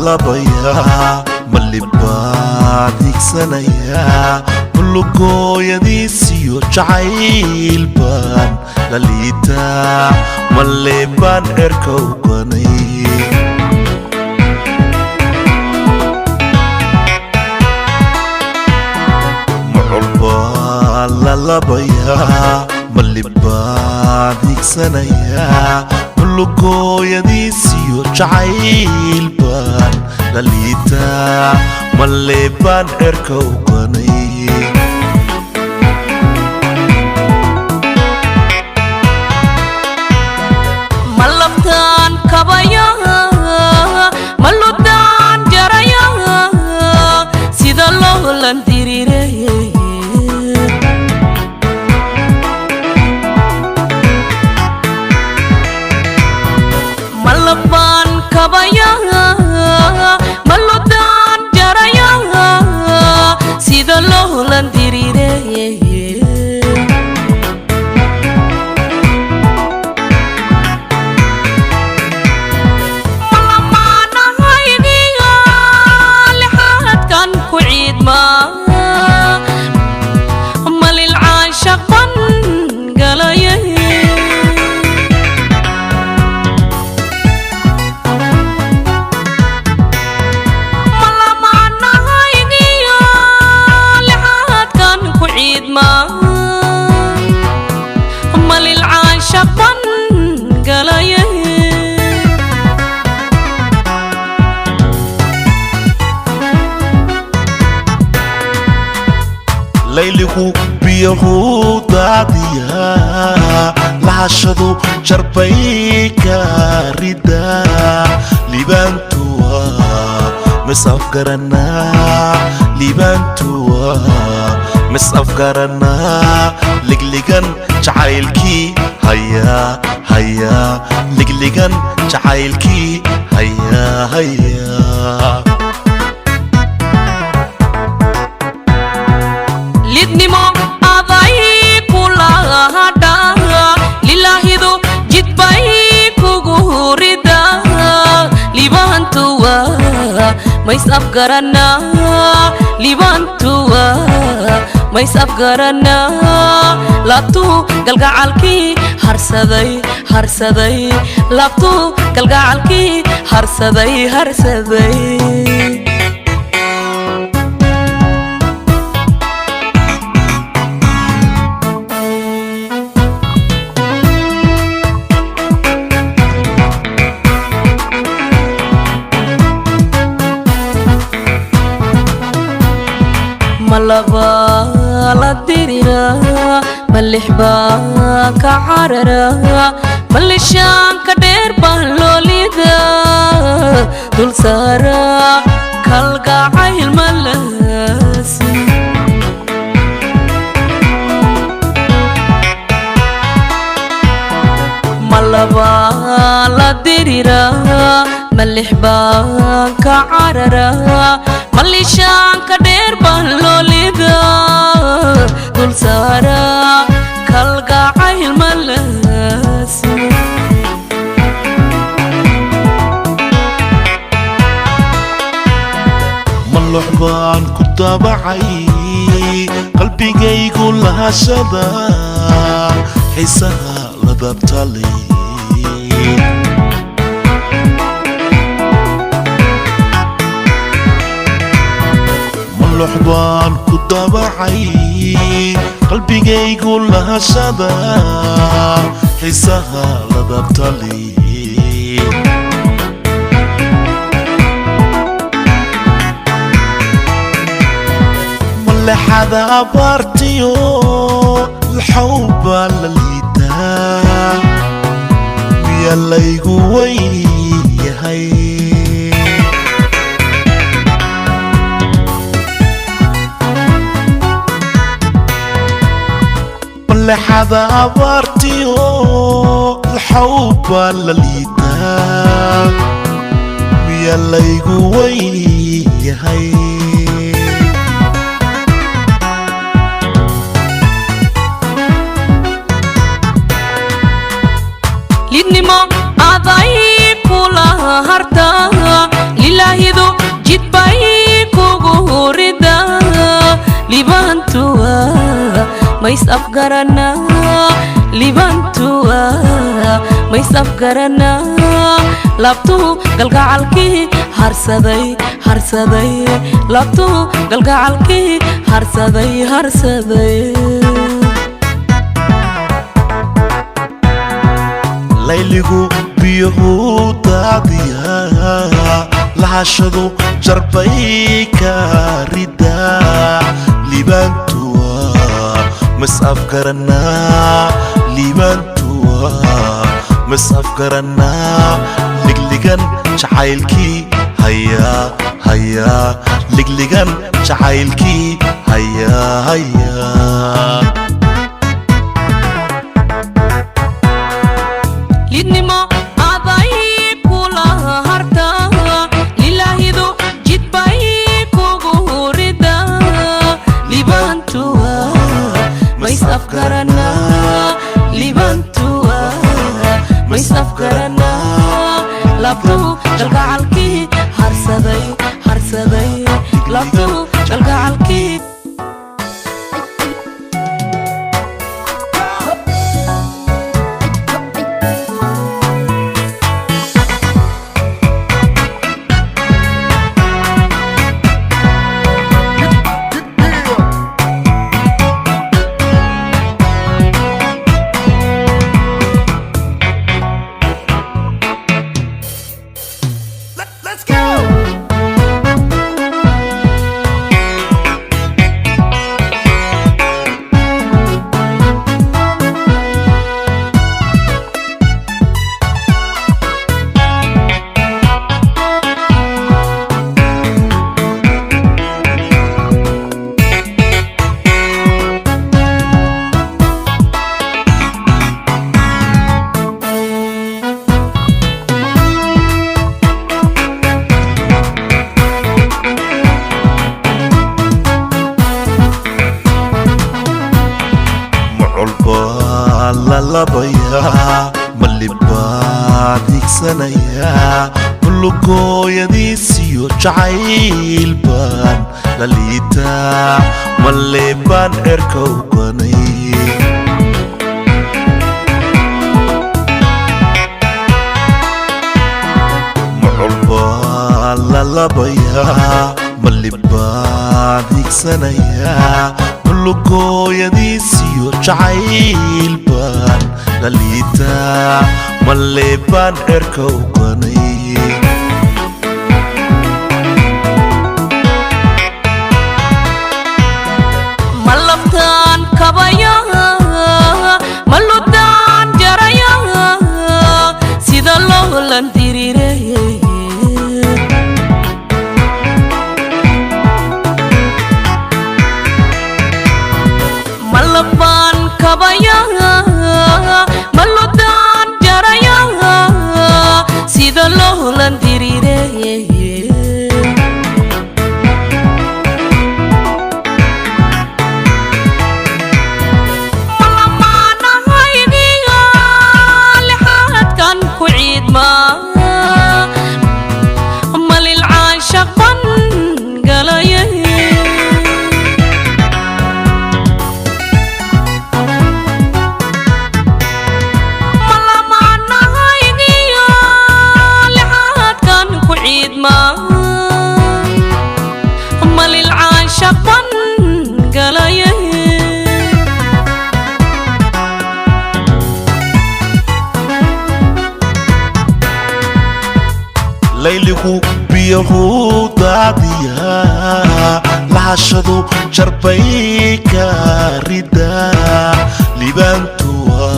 لبيا ملبا ديك سنيا كلكو يديسيو جعيل بان لليتا ملبان اركو قني معلبا للبيا ملبا ديك سنيا كلكو يديسيو جعيل بان لليتا ملبان اركو قني ملبتان كبايا ملبتان جرايا سيد الله لنديري ملبان كبايا ملبتان جرايا سيد الله لنديري ليلكو بيهو داديا لعشدو جربيك ردا لبانتوا مسافقرنا لبانتوا مسافقرنا لقلقن جعايلكي هيا هيا لقلقن جعايلكي هيا هيا لدنمو أضاي كلها هدا لله دو جد باي كغوردا لبانتوا ما يسافقرنا لبانتوا ما يسافقرنا لابتو قلقعالكي هرسدي هرسدي لابتو قلقعالكي هرسدي هرسدي ملبا لديرنا ملحبا كعررا ملشان كدير بهلوليدا دول سارا كالقاعي الملاسي ملبا لديرنا ملحبا كعررا ملشان كدير بهلوليدا دول سارا كالقاعي الملاسي ملحبان كتابعي قلبي يقول لها شذا حسها لذبتلي luxbaan ku dabacay qalbigaygu lahashada xiisaha ladabtali malexada abaartiyo الحوبة لليدا يلا يقوي هاي ملحظة عبرتيو الحوبة لليدا يلا يقوي هاي lidnimo aday kula harta ilaahidu jidbay kugu rida libantua mais afgarana libantua mais afgarana labtu galgacalki harsaday labtu galgacalki harsaday layligu biyuhu daadiya lahashadu jarbay ka rida libantua mas afgarana libantua mas afgarana ligligan jacaylki haya ligligan jacaylki haya lidnimo aday kula harta ilaahidu jidbay kugu rida libantua mais afgarana libantua mais afgarana labtu galgacalki harsaday labtu galgacalki labaya malibaan higsanaya bulugooyadiisiyo jacayl baan la liitaa malibaan erka u banay muculbaan la labaya malibaan higsanaya bulugooyadiisiyo jacayl baan la liitaa malibaan erka u banay malaftan kabaya maludan jaraya sida loo landirirey malaban kabaya maludan jaraya sida loo layligu biyuhu daadiyaa lahashadu jarbay ka ridaa libaantuwa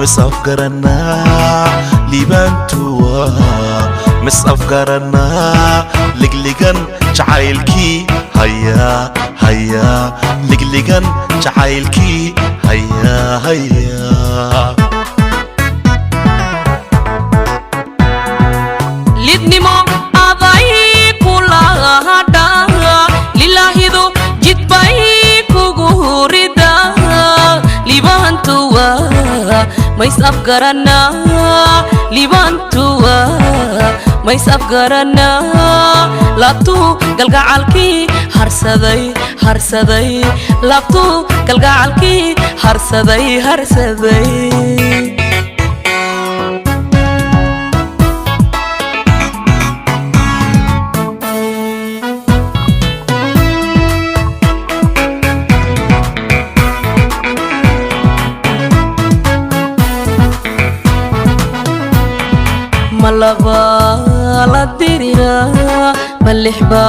misafgaranaa libaantuwa misafgaranaa ligligan jacaylkii hayaa hayaa ligligan jacaylkii hayaa hayaa lidnimo aday kula hadha lilaahidu jidbay kugu rida libaantuwa mays afgaranaa libaantuwa mays afgaranaa laabtu galgacalkii harsaday harsaday laabtu galgacalkii harsaday harsaday malaba la dirira malixba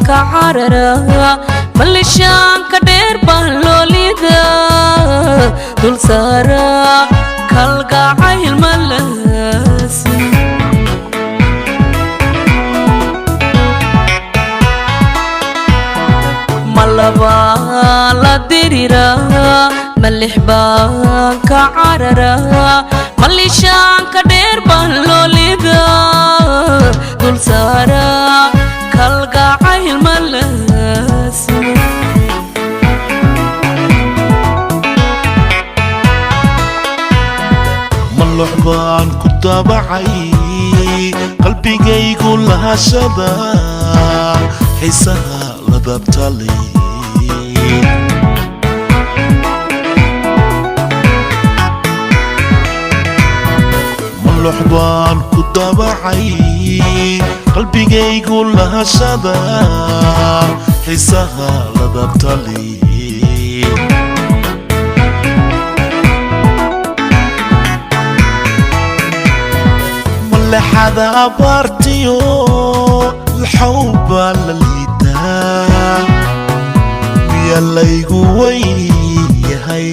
ka carara malishaan ka dheer baan loolida dul saara kalgacayl malasi malaba la dirira malixba ka carara malishaan ka dheer baan loolida dul saara kalgacayl malasi malux baan ku daabacay qalbigaygu lahashada xiisaha la dabtalay baan ku daabacay qalbigaygu lahashada xiisaha la dabtalay malexada abaartiyo laxawba la liitaa miya laygu weyyahay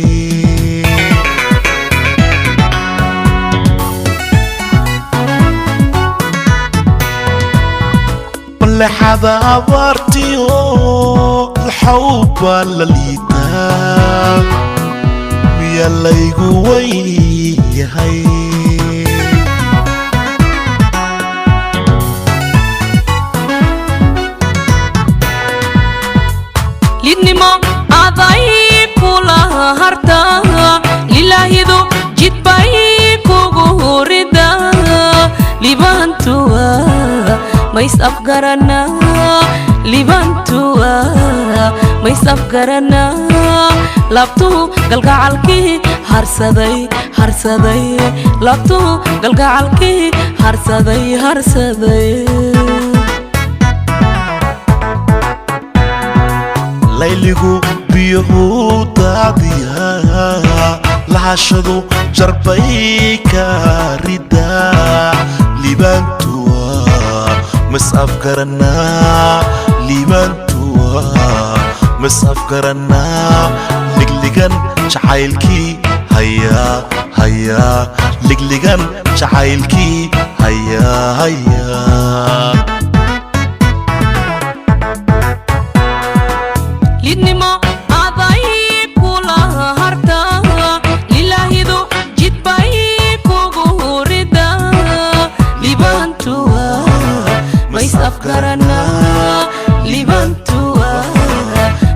malexada abaartiyo laxawba la liitaa miya laygu weyyahay lidnimo aday kula harta lilaahidu jidbay kugu rida libaantuwa mays afgaranaa libaantuwa mays afgaranaa laabtu galgacalkii harsaday harsaday laabtu galgacalkii harsaday harsaday layligu biyuhu daadiyaa lahashadu jarbay ka ridaa libaantuwa mas afgaranaa libaantuwa mas afgaranaa ligligan jacaylkii hayaa hayaa ligligan jacaylkii hayaa hayaa lidnimo aday kula harta lilaahidu jidbay kugu rida libaantuwa mays afgaranaa libaantuwa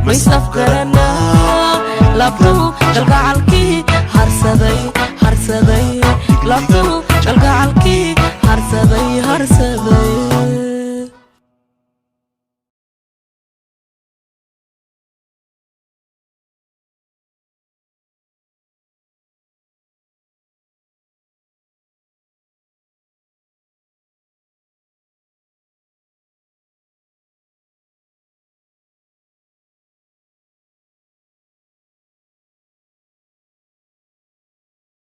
mays afgaranaa laabtu galgacalkii harsaday harsaday laabtu galgacalkii harsaday harsaday